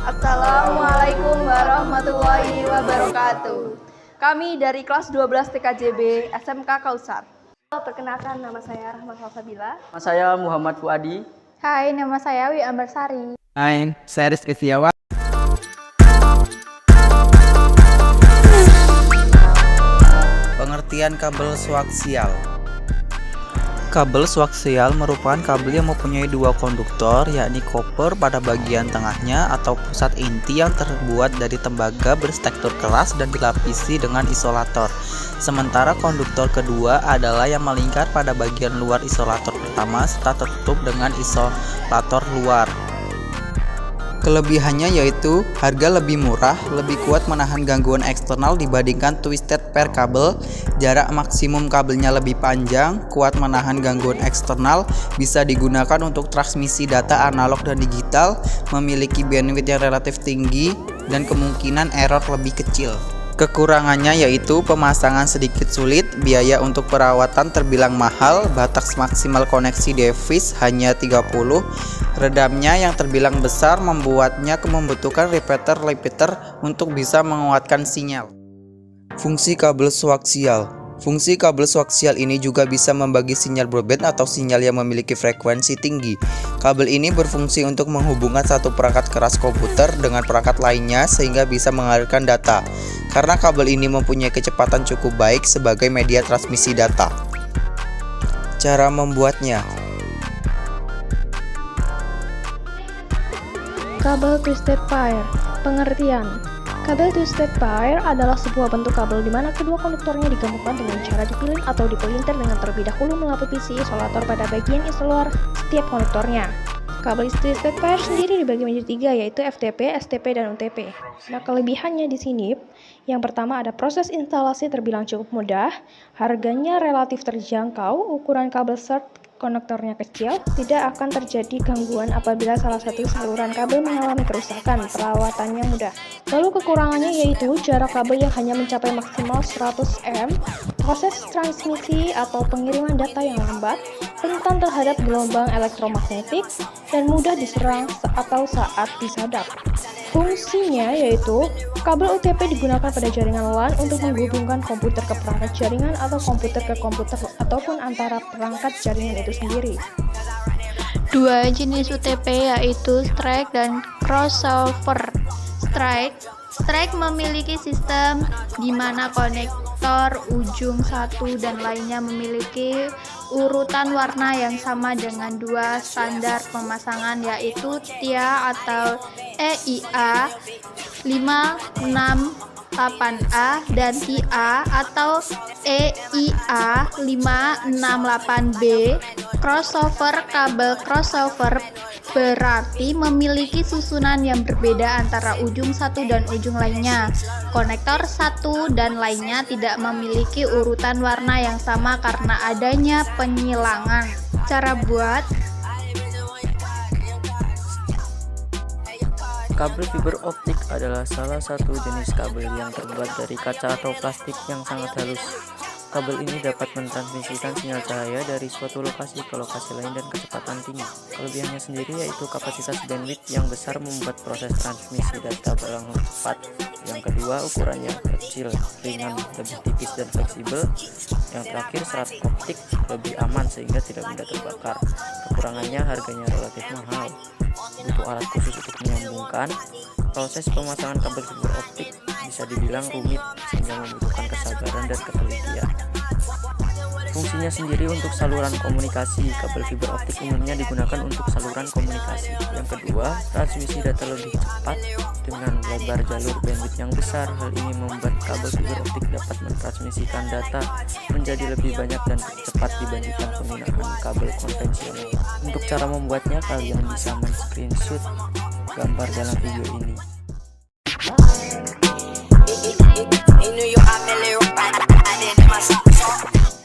Assalamualaikum warahmatullahi wabarakatuh. Kami dari kelas 12 TKJB SMK Kausar. Perkenalkan, nama saya Rahmat Salsabila. Nama saya Muhammad Fuadi. Hai, nama saya Wi Ambarsari. Hai, saya Rizky Setiawan. Pengertian kabel koaksial. Kabel koaksial merupakan kabel yang mempunyai dua konduktor, yakni koper pada bagian tengahnya atau pusat inti yang terbuat dari tembaga berstruktur keras dan dilapisi dengan isolator. Sementara konduktor kedua adalah yang melingkar pada bagian luar isolator pertama serta tertutup dengan isolator luar. Kelebihannya yaitu harga lebih murah, lebih kuat menahan gangguan eksternal dibandingkan twisted pair kabel, jarak maksimum kabelnya lebih panjang, kuat menahan gangguan eksternal, bisa digunakan untuk transmisi data analog dan digital, memiliki bandwidth yang relatif tinggi, dan kemungkinan error lebih kecil. Kekurangannya yaitu pemasangan sedikit sulit, biaya untuk perawatan terbilang mahal, batas maksimal koneksi device hanya 30, redamnya yang terbilang besar membuatnya membutuhkan repeater untuk bisa menguatkan sinyal. Fungsi kabel koaksial. Fungsi kabel koaksial ini juga bisa membagi sinyal broadband atau sinyal yang memiliki frekuensi tinggi. Kabel ini berfungsi untuk menghubungkan satu perangkat keras komputer dengan perangkat lainnya sehingga bisa mengalirkan data. Karena kabel ini mempunyai kecepatan cukup baik sebagai media transmisi data. Cara membuatnya. Kabel twisted pair. Pengertian. Kabel twisted pair adalah sebuah bentuk kabel di mana kedua konduktornya digabungkan dengan cara dipilin atau dipelintir dengan terlebih dahulu melapisi isolator pada bagian luar setiap konduktornya. Kabel twisted pair sendiri dibagi menjadi tiga, yaitu FTP, STP, dan UTP. Nah, kelebihannya di sini, yang pertama ada proses instalasi terbilang cukup mudah, harganya relatif terjangkau, ukuran kabel konduktornya kecil, tidak akan terjadi gangguan apabila salah satu saluran kabel mengalami kerusakan, perawatannya mudah. Lalu kekurangannya yaitu jarak kabel yang hanya mencapai maksimal 100 m, proses transmisi atau pengiriman data yang lambat, rentan terhadap gelombang elektromagnetik, dan mudah diserang atau saat disadap. Fungsinya yaitu kabel UTP digunakan pada jaringan LAN untuk menghubungkan komputer ke perangkat jaringan atau komputer ke komputer ataupun antara perangkat jaringan itu sendiri. Dua jenis UTP yaitu strike dan crossover. Strike memiliki sistem di mana konektor ujung satu dan lainnya memiliki urutan warna yang sama dengan dua standar pemasangan yaitu TIA atau EIA 568A dan TIA atau EIA 568B. Crossover. Kabel crossover berarti memiliki susunan yang berbeda antara ujung satu dan ujung lainnya. Konektor satu dan lainnya tidak memiliki urutan warna yang sama karena adanya penyilangan. Cara buat. Kabel fiber optik adalah salah satu jenis kabel yang terbuat dari kaca atau plastik yang sangat halus. Kabel ini dapat mentransmisikan sinyal cahaya dari suatu lokasi ke lokasi lain dan kecepatan tinggi. Kelebihannya sendiri yaitu kapasitas bandwidth yang besar membuat proses transmisi data berlangsung cepat. Yang kedua, ukurannya kecil, ringan, lebih tipis dan fleksibel. Yang terakhir, serat optik lebih aman sehingga tidak mudah terbakar. Kekurangannya harganya relatif mahal. Butuh alat khusus untuk menyambungkan. Proses pemasangan kabel fiber optik bisa dibilang rumit sehingga membutuhkan kesabaran dan ketelitian. Fungsinya sendiri untuk saluran komunikasi. Kabel fiber optik umumnya digunakan untuk saluran komunikasi. Yang kedua, transmisi data lebih cepat dengan lebar jalur bandwidth yang besar. Hal ini membuat kabel fiber optik dapat mentransmisikan data menjadi lebih banyak dan cepat dibandingkan penggunaan kabel konvensional. Untuk cara membuatnya, kalian bisa men-screenshot gambar dalam video ini.